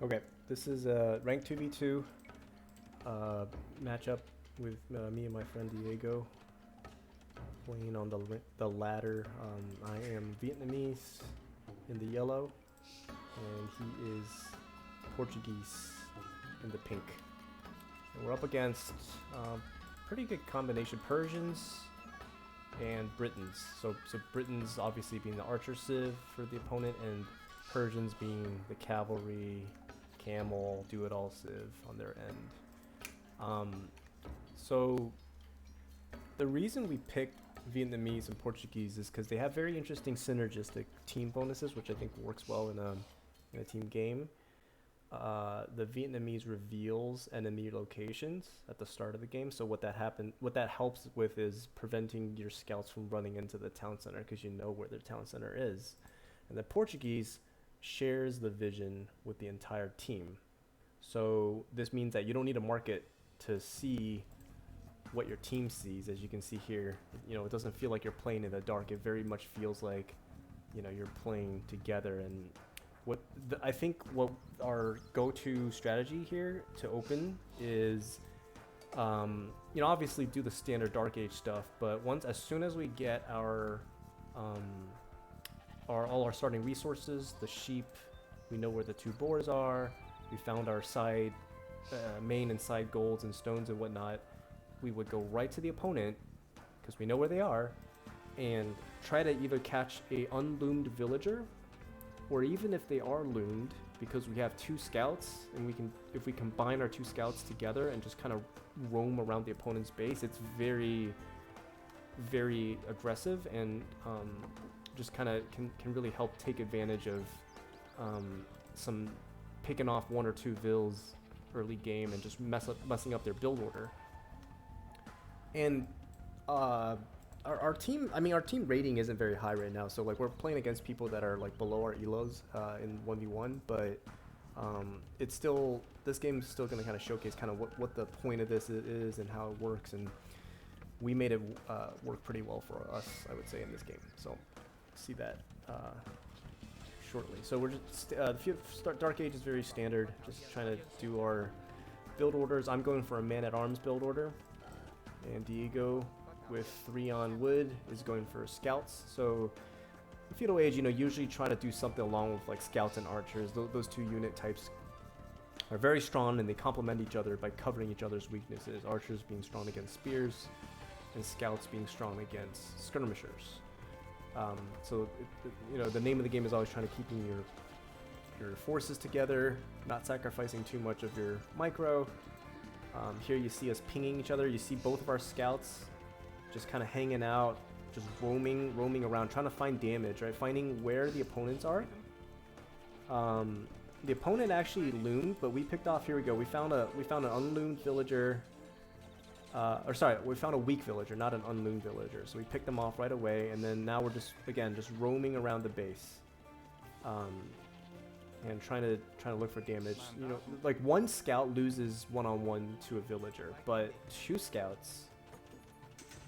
Okay, this is a rank 2v2 matchup with me and my friend Diego playing on the ladder. I am Vietnamese in the yellow, and he is Portuguese in the pink. And we're up against pretty good combination Persians and Britons. So Britons obviously being the archer civ for the opponent, and Persians being the cavalry, camel, do-it-all civ on their end. So the reason we picked Vietnamese and Portuguese is because they have very interesting synergistic team bonuses, which I think works well in a team game. The Vietnamese reveals enemy locations at the start of the game. So what that helps with is preventing your scouts from running into the town center because you know where their town center is. And the Portuguese shares the vision with the entire team. So this means that you don't need to mark it to see what your team sees. As you can see here, it doesn't feel like you're playing in the dark. It very much feels like, you're playing together. And I think what our go-to strategy here to open is, obviously do the standard Dark Age stuff, but as soon as we get all our starting resources, the sheep, we know where the two boars are, we found our main and side golds and stones and whatnot, we would go right to the opponent, because we know where they are, and try to either catch a unloomed villager, or even if they are loomed, because we have two scouts, and if we combine our two scouts together and just kind of roam around the opponent's base, it's very, very aggressive, and just kind of can really help take advantage of some picking off one or two vills early game and just messing up their build order. And our team rating isn't very high right now, so like we're playing against people that are like below our elos in 1v1, but this game is still going to kind of showcase kind of what the point of this is and how it works, and we made it work pretty well for us, I would say, in this game. So see that shortly. So we're just Dark Age is very standard, just trying to do our build orders. I'm going for a man-at-arms build order, and Diego with 3 on wood is going for scouts. So in Feudal Age, usually try to do something along with like scouts and archers. Those two unit types are very strong, and they complement each other by covering each other's weaknesses. Archers being strong against spears, and scouts being strong against skirmishers. So the name of the game is always trying to keeping your forces together, not sacrificing too much of your micro. Here you see us pinging each other. You see both of our scouts just kind of hanging out, just roaming around, trying to find damage, right? Finding where the opponents are. The opponent actually loomed, but we picked off. Here we go. We found an unloomed villager. We found a weak villager, not an unloomed villager. So we picked them off right away, and then now we're just roaming around the base, and trying to look for damage. Like one scout loses one-on-one to a villager, but 2 scouts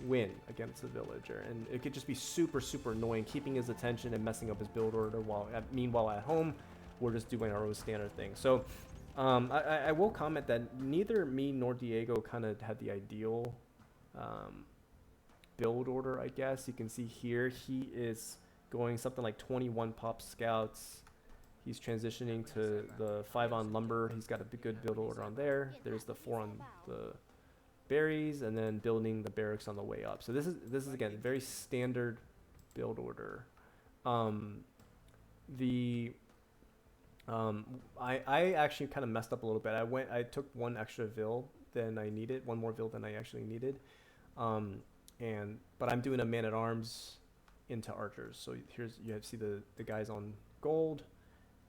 win against a villager, and it could just be super annoying, keeping his attention and messing up his build order. Meanwhile at home, we're just doing our own standard thing. So I will comment that neither me nor Diego kind of had the ideal build order, I guess. You can see here he is going something like 21 pop scouts. He's transitioning to the 5 on lumber. He's got a good build order on there. There's the 4 on the berries, and then building the barracks on the way up. So this is again very standard build order. I actually kind of messed up a little bit. I took one more vill than I actually needed. But I'm doing a man-at-arms into archers. So you see the guys on gold.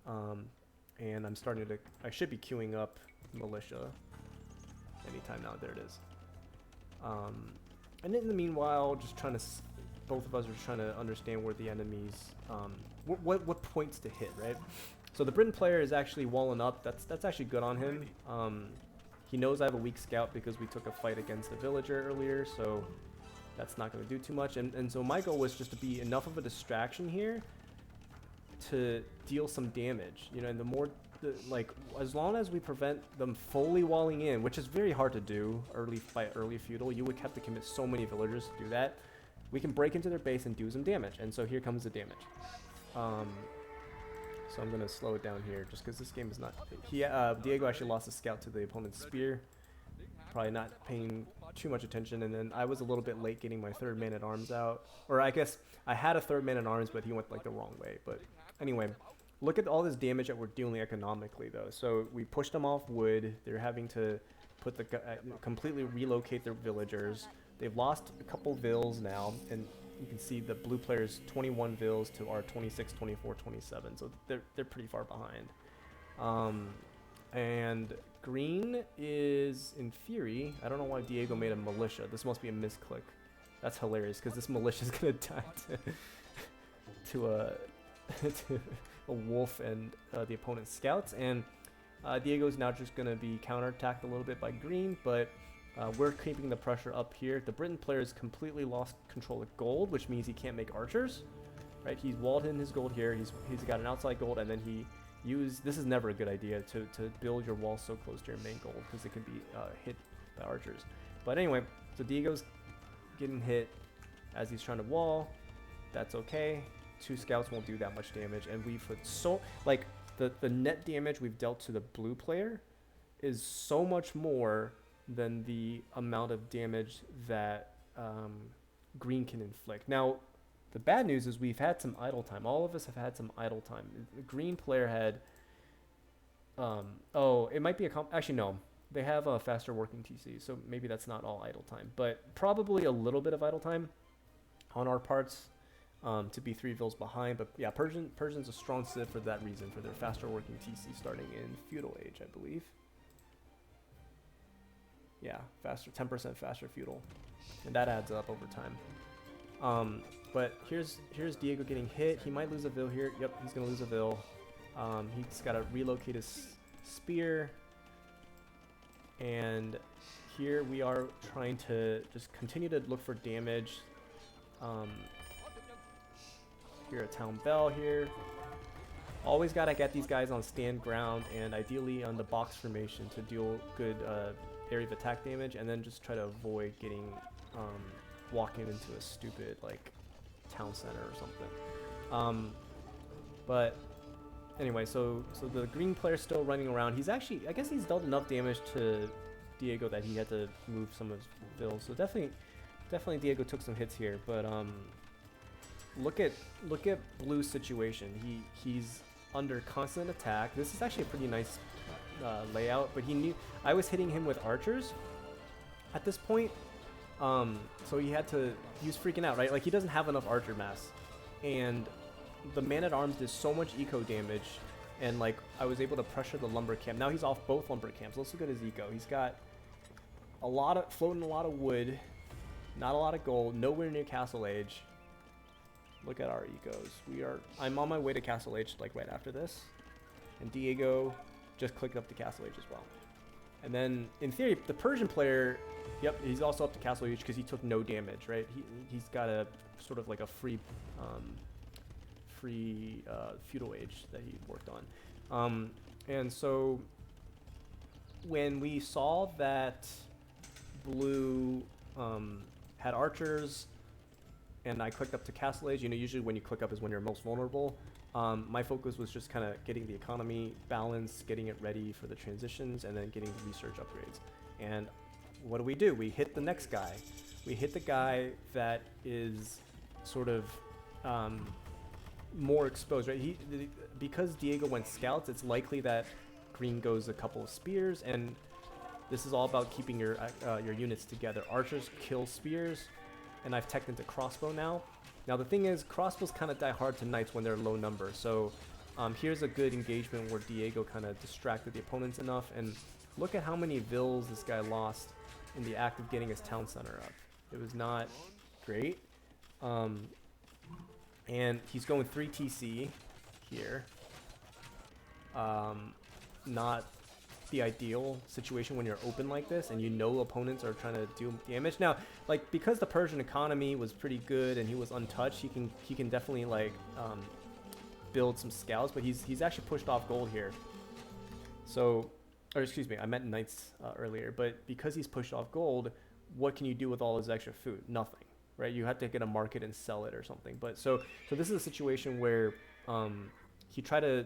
And I should be queuing up militia anytime now. There it is. And in the meanwhile, both of us are trying to understand where the enemies, what points to hit, right? So the Briton player is actually walling up. That's actually good on him. He knows I have a weak scout because we took a fight against a villager earlier, so that's not going to do too much. And so my goal was just to be enough of a distraction here to deal some damage, you know, and the more, like, as long as we prevent them fully walling in, which is very hard to do by early feudal, you would have to commit so many villagers to do that. We can break into their base and do some damage, and so here comes the damage. So I'm gonna slow it down here, just because this game is not. Diego actually lost a scout to the opponent's spear, probably not paying too much attention, and then I was a little bit late getting my third man at arms out, or I guess I had a third man at arms, but he went like the wrong way. But anyway, look at all this damage that we're dealing economically, though. So we pushed them off wood. They're having to put completely relocate their villagers. They've lost a couple vills now, and you can see the blue players 21 vills to our 26, 24, 27. So they're pretty far behind. And green is, in theory, I don't know why Diego made a militia. This must be a misclick. That's hilarious, because this militia is going to die to a wolf and the opponent's scouts. And Diego's now just going to be counterattacked a little bit by green, but we're keeping the pressure up here. The Briton player's completely lost control of gold, which means he can't make archers. Right? He's walled in his gold here. He's got an outside gold, and then he this is never a good idea to build your wall so close to your main gold, because it can be hit by archers. But anyway, so Diego's getting hit as he's trying to wall. That's okay. 2 scouts won't do that much damage, and we've put the net damage we've dealt to the blue player is so much more than the amount of damage that green can inflict. Now, the bad news is we've had some idle time. All of us have had some idle time. The green player had, it might be actually no. They have a faster working TC, so maybe that's not all idle time, but probably a little bit of idle time on our parts to be 3 vills behind. But yeah, Persian's a strong civ for that reason, for their faster working TC starting in feudal age, I believe. Yeah, 10% faster feudal, and that adds up over time. But here's Diego getting hit. He might lose a vill here. Yep, he's gonna lose a vill. He's got to relocate his spear, and here we are trying to just continue to look for damage. Here a town bell here. Always gotta get these guys on stand ground, and ideally on the box formation to deal good area of attack damage, and then just try to avoid getting walking into a stupid like town center or something. But anyway, so the green player's still running around. He's actually, I guess he's dealt enough damage to Diego that he had to move some of his vills. So definitely Diego took some hits here. But look at Blue's situation. He's under constant attack. This is actually a pretty nice layout, but he knew I was hitting him with archers at this point, so he had to. He was freaking out, right? Like, he doesn't have enough archer mass, and the man-at-arms did so much eco damage, and like I was able to pressure the lumber camp. Now he's off both lumber camps. Let's look at his eco. He's got floating a lot of wood, not a lot of gold, nowhere near castle age. Look at our ecos. I'm on my way to castle age like right after this, and Diego just clicked up to castle age as well. And then in theory, the Persian player, yep, he's also up to castle age because he took no damage, right? He's got a sort of like a free feudal age that he worked on. And so when we saw that blue had archers, and I clicked up to castle age, you know, usually when you click up is when you're most vulnerable. My focus was just kind of getting the economy balanced, getting it ready for the transitions, and then getting the research upgrades. And what do? We hit the next guy. We hit the guy that is sort of more exposed, right? Because Diego went scouts, it's likely that green goes a couple of spears, and this is all about keeping your units together. Archers kill spears, and I've teched into crossbow now. Now the thing is, crossbows kind of die hard to knights when they're low number, so here's a good engagement where Diego kind of distracted the opponents enough, and look at how many vills this guy lost in the act of getting his town center up. It was not great. And he's going 3 TC here. Not the ideal situation when you're open like this and you know opponents are trying to do damage. Now, like, because the Persian economy was pretty good and he was untouched, he can definitely like build some scouts, but he's actually pushed off gold here. So, or excuse me, I meant knights earlier, but because he's pushed off gold, what can you do with all his extra food? Nothing, right? You have to get a market and sell it or something. But so this is a situation where he tried to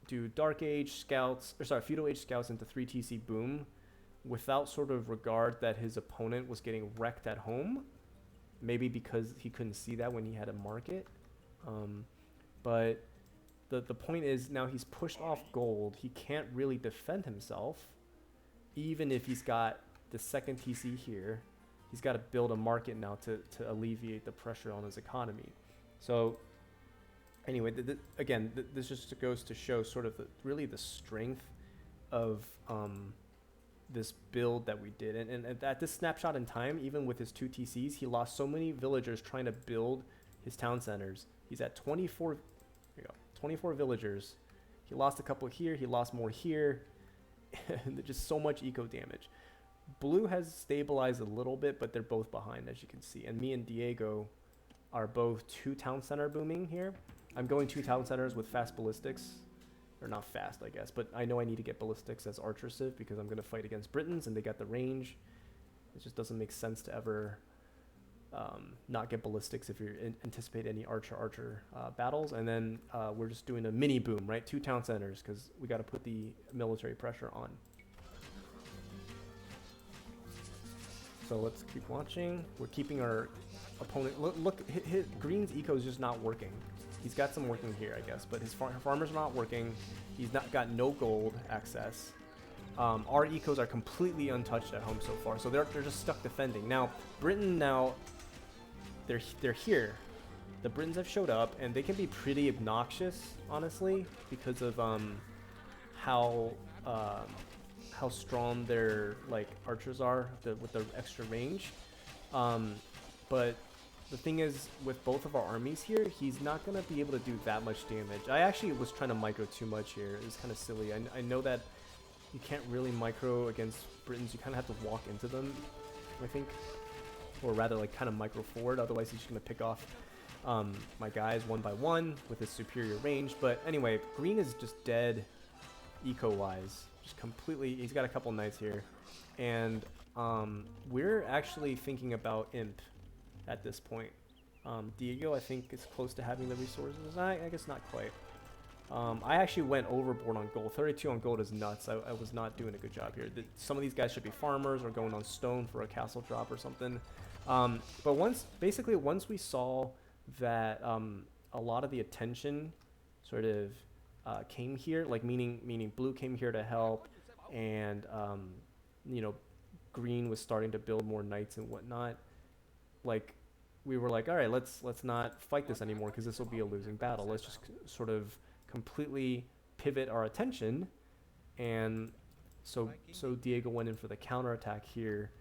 do Dark Age scouts, or sorry, Feudal Age scouts into 3 TC boom, without sort of regard that his opponent was getting wrecked at home. Maybe because he couldn't see that when he had a market. But the point is, now he's pushed off gold. He can't really defend himself. Even if he's got the second TC here, he's got to build a market now to alleviate the pressure on his economy. So anyway, again, this just goes to show sort of really the strength of this build that we did. And at this snapshot in time, even with his 2 TCs, he lost so many villagers trying to build his town centers. He's at 24, there you go, 24 villagers. He lost a couple here, he lost more here. And just so much eco damage. Blue has stabilized a little bit, but they're both behind, as you can see. And me and Diego are both 2 town center booming here. I'm going 2 town centers with fast ballistics. Or not fast, I guess, but I know I need to get ballistics as archer civ because I'm going to fight against Britons and they got the range. It just doesn't make sense to ever not get ballistics if you anticipate any archer battles. And then we're just doing a mini boom, right? 2 town centers because we got to put the military pressure on. So let's keep watching. We're keeping our opponent. Look, his Green's eco is just not working. He's got some working here, I guess, but his farmers are not working. He's not got no gold access. Our ecos are completely untouched at home so far, so they're just stuck defending. Now, Britain they're here. The Britons have showed up, and they can be pretty obnoxious, honestly, because of how strong their archers are with the extra range. But the thing is, with both of our armies here, he's not going to be able to do that much damage. I actually was trying to micro too much here. It was kind of silly. I know that you can't really micro against Britons. You kind of have to walk into them, I think. Or rather, kind of micro forward. Otherwise, he's just going to pick off my guys one by one with his superior range. But anyway, Green is just dead eco-wise. Just completely. He's got a couple knights here. And we're actually thinking about Imp at this point. Diego, I think, is close to having the resources. I guess not quite. I actually went overboard on gold. 32 on gold is nuts. I was not doing a good job here. Some of these guys should be farmers or going on stone for a castle drop or something. But once we saw that a lot of the attention sort of came here, meaning blue came here to help, and green was starting to build more knights and whatnot. We were like, all right, let's not fight this anymore because this will be a losing battle. Let's just sort of completely pivot our attention. And so Diego went in for the counterattack here.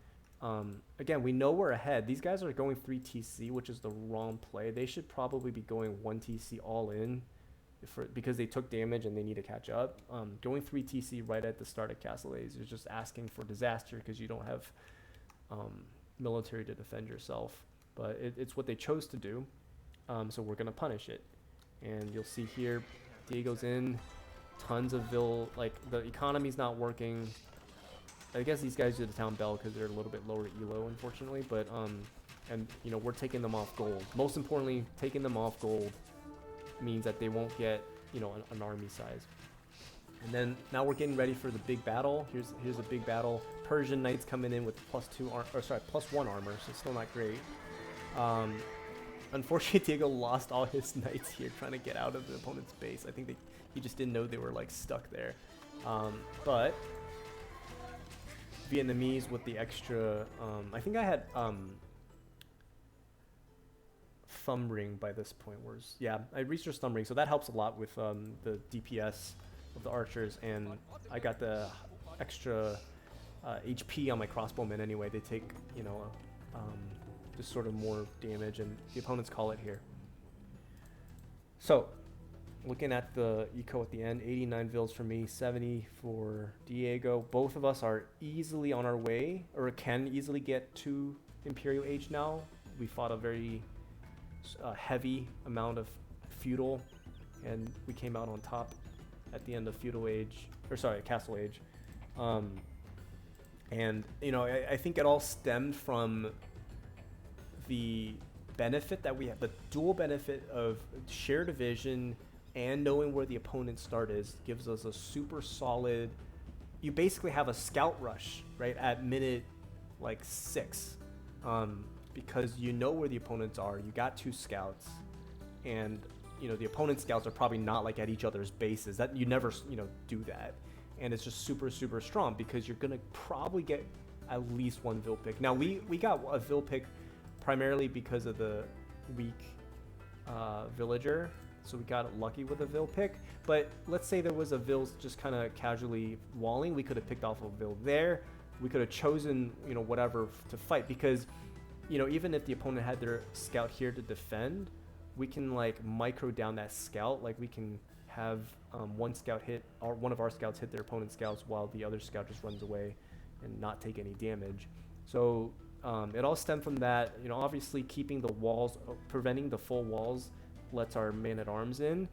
Again, we know we're ahead. These guys are going 3 TC, which is the wrong play. They should probably be going 1 TC all in because they took damage and they need to catch up. Going 3 TC right at the start of Castle A's is just asking for disaster because you don't have military to defend yourself. But it's what they chose to do, so we're gonna punish it. And you'll see here, Diego's in, tons of the economy's not working. I guess these guys do the town bell because they're a little bit lower elo, unfortunately. But and we're taking them off gold. Most importantly, taking them off gold means that they won't get an army size. And then now we're getting ready for the big battle. Here's a big battle. Persian knights coming in with +1 armor, so still not great. Unfortunately, Diego lost all his knights here trying to get out of the opponent's base. I think he just didn't know they were stuck there. But Vietnamese with the extra, I think I had thumb ring by this point. Yeah, I reached thumb ring, so that helps a lot with the DPS of the archers, and I got the extra HP on my crossbowmen anyway. They take just sort of more damage, and the opponents call it here. So looking at the eco at the end, 89 vills for me, 70 for Diego. Both of us are easily on our way, or can easily get to Imperial Age now. We fought a very heavy amount of feudal, and we came out on top at the end of feudal age, or sorry, castle age. And you know, I think it all stemmed from the benefit that we have, the dual benefit of shared division and knowing where the opponent's start is gives us a super solid. You basically have a scout rush, right, at minute like 6, because you know where the opponents are. You got 2 scouts, and you know the opponent's scouts are probably not like at each other's bases. That you never, you know, do that, and it's just super strong because you're gonna probably get at least 1 Vil pick. Now we got a Vil pick primarily because of the weak villager, so we got lucky with a Vil pick. But let's say there was a Vil just kind of casually walling, we could have picked off a Vil there. We could have chosen, you know, whatever to fight, because, you know, even if the opponent had their scout here to defend, we can like micro down that scout. Like we can have one scout hit, or one of our scouts hit their opponent's scouts while the other scout just runs away and not take any damage. So it all stemmed from that. You know, obviously keeping the walls, preventing the full walls lets our man-at-arms in.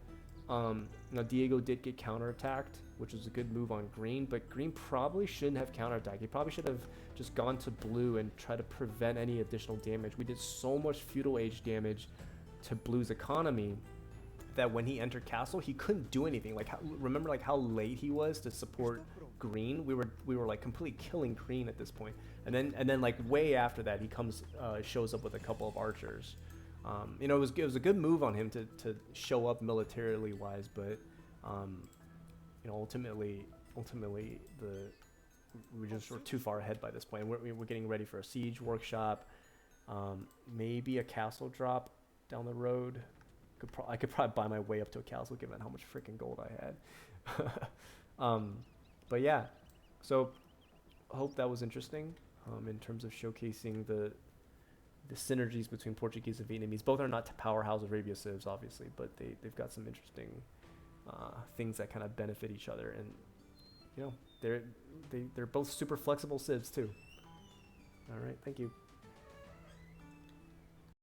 Now Diego did get counterattacked, which was a good move on green, but green probably shouldn't have counterattacked. He probably should have just gone to blue and try to prevent any additional damage. We did so much feudal age damage to blue's economy that when he entered castle, he couldn't do anything. Like, remember like how late he was to support green? We were like completely killing green at this point. And then like way after that, he comes shows up with a couple of archers. You know, it was a good move on him to show up militarily wise, but you know, ultimately we just were too far ahead by this point. We're getting ready for a siege workshop, maybe a castle drop down the road. I could probably buy my way up to a castle given how much freaking gold I had. But yeah, so I hope that was interesting in terms of showcasing the synergies between Portuguese and Vietnamese. Both are not powerhouse Arabia civs, obviously, but they've got some interesting things that kind of benefit each other, and you know they're both super flexible civs too. All right, thank you.